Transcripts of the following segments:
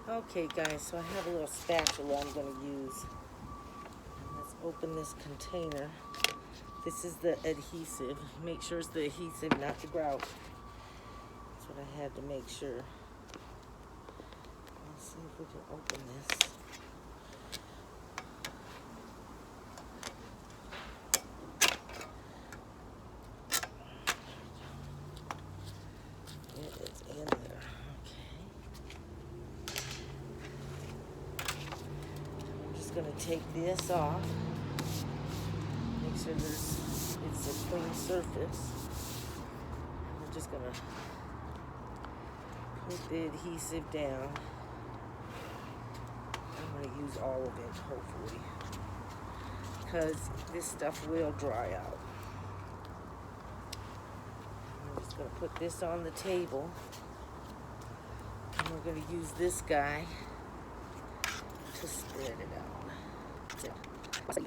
Okay guys, so I have a little spatula I'm going to use. Let's open this container. This is the adhesive. Make sure it's the adhesive, not the grout. That's what I had to make sure. Let's see if we can open this. It is in there. Okay. I'm just going to take this off. Make sure it's a clean surface. And we're just going to put the adhesive down. I'm going to use all of it, hopefully, because this stuff will dry out. I'm just going to put this on the table, and we're going to use this guy to spread it out. That's it.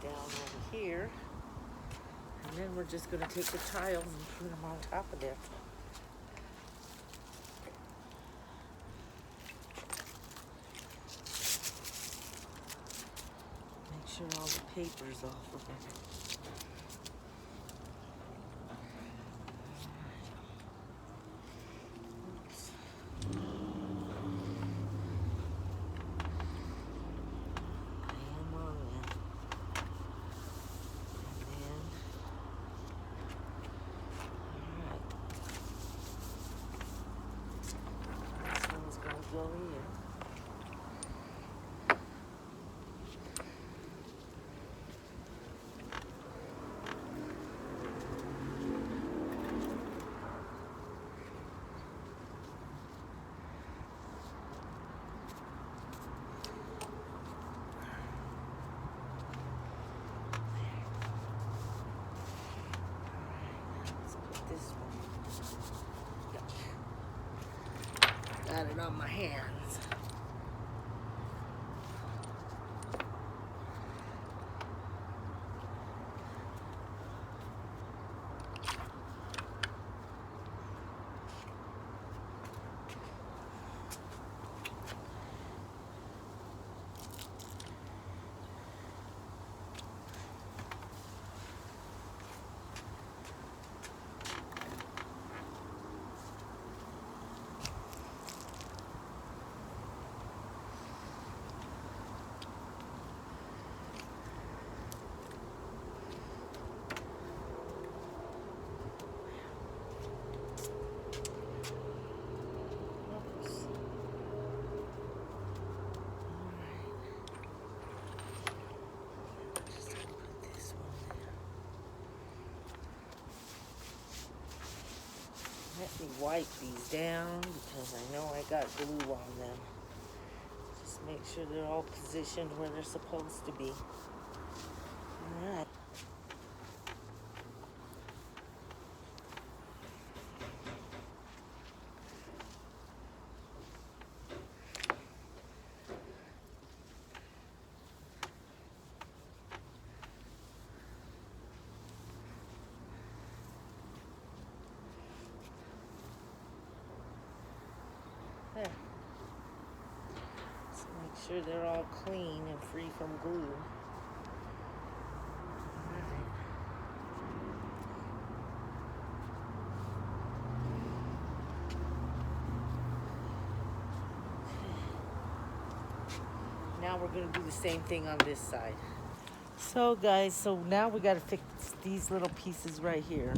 Down over here, and then we're just going to take the tiles and put them on top of there. Make sure all the paper's off of it. Go here. Let's put this one. Got it on my hands. Let me wipe these down because I know I got glue on them. Just make sure they're all positioned where they're supposed to be. All right. sure they're all clean and free from glue. Alright. Now we're going to do the same thing on this side. So guys, so now we got to fix these little pieces right here.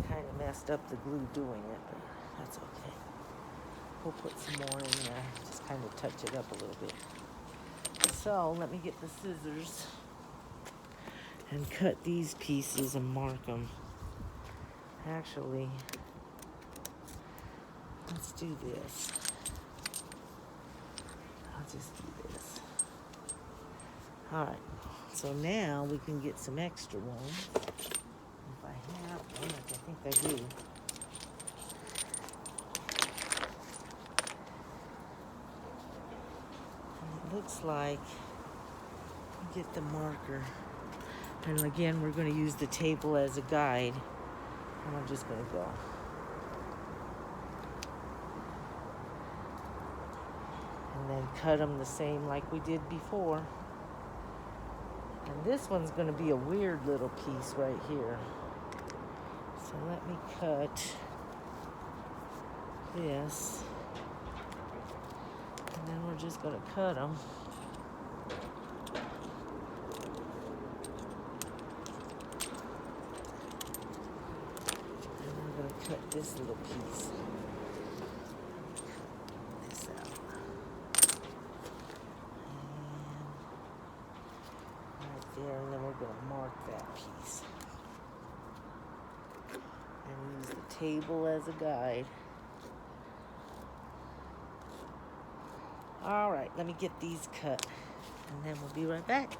Kind of messed up the glue doing it, but that's okay. We'll put some more in there, just kind of touch it up a little bit. So let me get the scissors and cut these pieces and mark them. Actually, let's do this. I'll just do this. All right, so now we can get some extra ones. If I have one, I think I do. And it looks like get the marker. And again, we're going to use the table as a guide. And I'm just going to go. And then cut them the same like we did before. And this one's going to be a weird little piece right here. So let me cut this. And then we're just going to cut them. And I'm going to cut this little piece. Cut this out. There, and then we're going to mark that piece and use the table as a guide. All right, let me get these cut and then we'll be right back.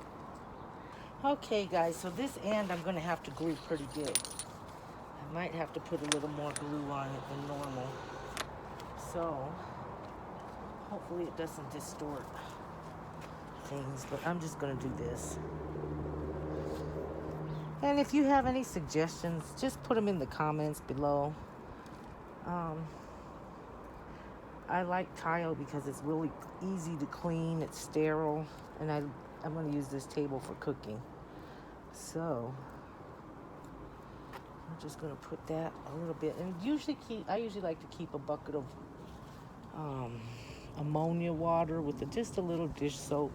Okay guys, so this end I'm going to have to glue pretty good. I might have to put a little more glue on it than normal, so hopefully it doesn't distort things, but I'm just going to do this. And if you have any suggestions, just put them in the comments below. I like tile because it's really easy to clean, it's sterile, and I'm going to use this table for cooking. So I'm just going to put that a little bit, and I usually like to keep a bucket of ammonia water with just a little dish soap.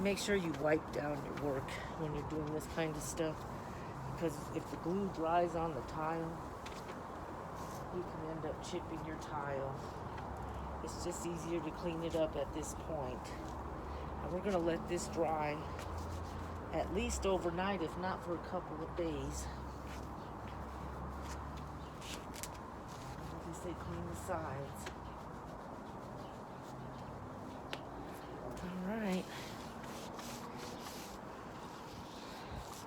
Make sure you wipe down your work when you're doing this kind of stuff, because if the glue dries on the tile, you can end up chipping your tile. It's just easier to clean it up at this point. And we're going to let this dry at least overnight, if not for a couple of days. As they clean the sides. All right.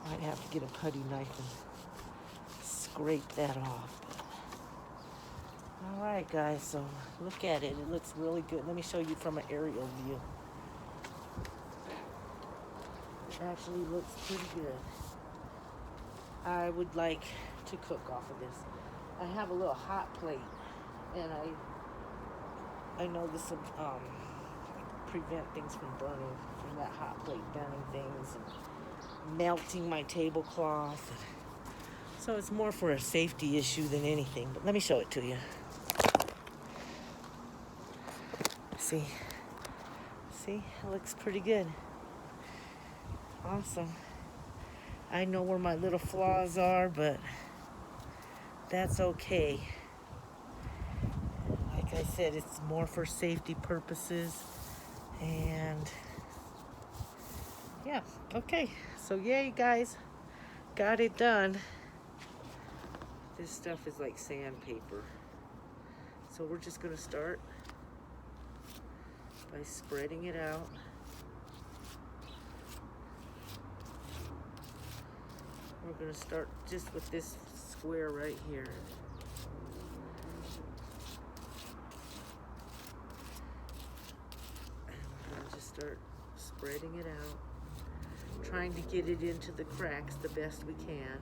Might have to get a putty knife and scrape that off. All right, guys, so look at it. It looks really good. Let me show you from an aerial view. It actually looks pretty good. I would like to cook off of this. I have a little hot plate, and I know this will prevent things from burning, from that hot plate burning things and melting my tablecloth. So it's more for a safety issue than anything, but let me show it to you. See, it looks pretty good. Awesome. I know where my little flaws are, but that's okay. Like I said, it's more for safety purposes. And yeah, okay. So yay, guys, got it done. This stuff is like sandpaper. So we're just gonna start by spreading it out. We're gonna start just with this square right here. And we're gonna just start spreading it out, trying to get it into the cracks the best we can.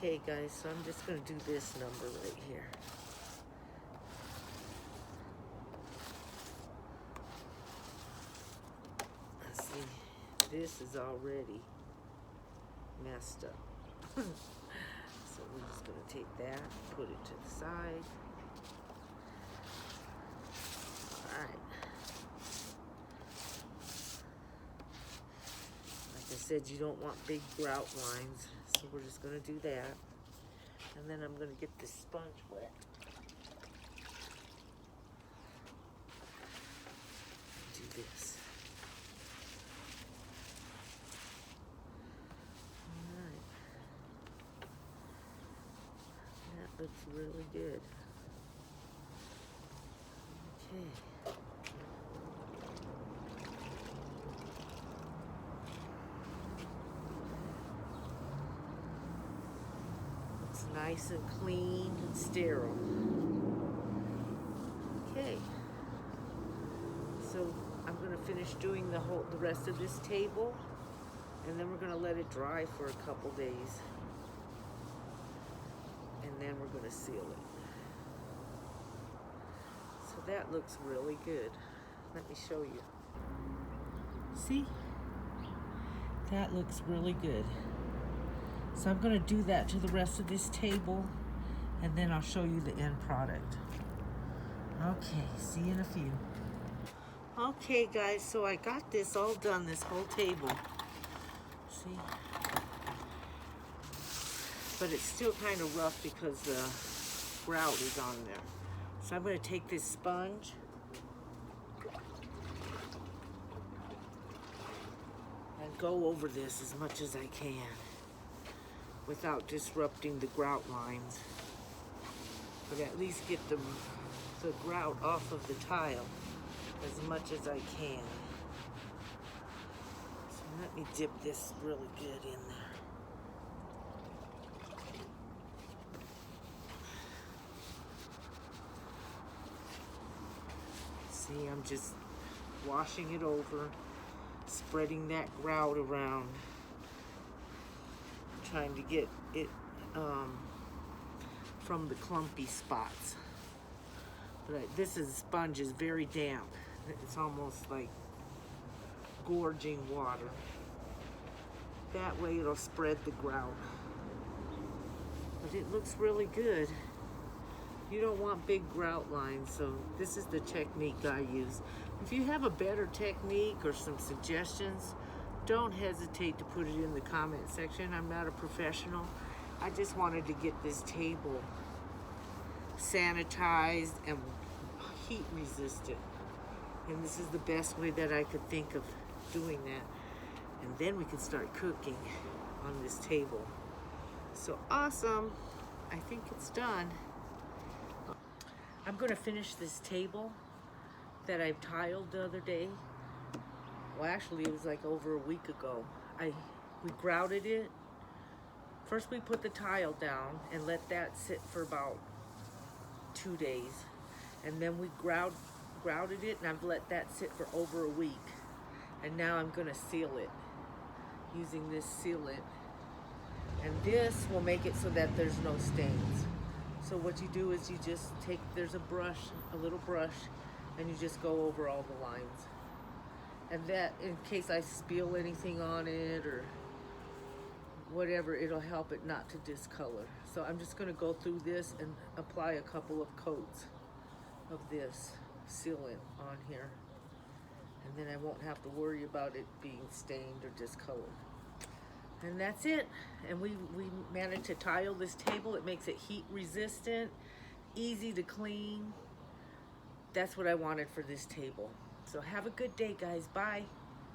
Okay guys, so I'm just going to do this number right here. Let's see, this is already messed up. So we're just going to take that, put it to the side. Alright. Like I said, you don't want big grout lines. So we're just going to do that. And then I'm going to get this sponge wet. Do this. Alright. That looks really good. Okay. Nice and clean and sterile. Okay, so I'm going to finish doing the rest of this table, and then we're going to let it dry for a couple days, and then we're going to seal it. So that looks really good. Let me show you. See? That looks really good. So I'm going to do that to the rest of this table, and then I'll show you the end product. Okay, see you in a few. Okay guys, so I got this all done, this whole table. See? But it's still kind of rough because the grout is on there. So I'm going to take this sponge and go over this as much as I can, without disrupting the grout lines, but at least get the grout off of the tile as much as I can. So let me dip this really good in there. See, I'm just washing it over, spreading that grout around, trying to get it from the clumpy spots. But this sponge is very damp. It's almost like gorging water. That way it'll spread the grout. But it looks really good. You don't want big grout lines, so this is the technique I use. If you have a better technique or some suggestions, don't hesitate to put it in the comment section. I'm not a professional. I just wanted to get this table sanitized and heat resistant. And this is the best way that I could think of doing that. And then we can start cooking on this table. So awesome. I think it's done. I'm going to finish this table that I tiled the other day. Well, actually, it was like over a week ago. We grouted it. First, we put the tile down and let that sit for about 2 days. And then we grouted it, and I've let that sit for over a week. And now I'm going to seal it using this sealant. And this will make it so that there's no stains. So what you do is you just take, there's a brush, a little brush, and you just go over all the lines. And that, in case I spill anything on it or whatever, it'll help it not to discolor. So I'm just gonna go through this and apply a couple of coats of this sealant on here. And then I won't have to worry about it being stained or discolored. And that's it. And we managed to tile this table. It makes it heat resistant, easy to clean. That's what I wanted for this table. So have a good day, guys. Bye.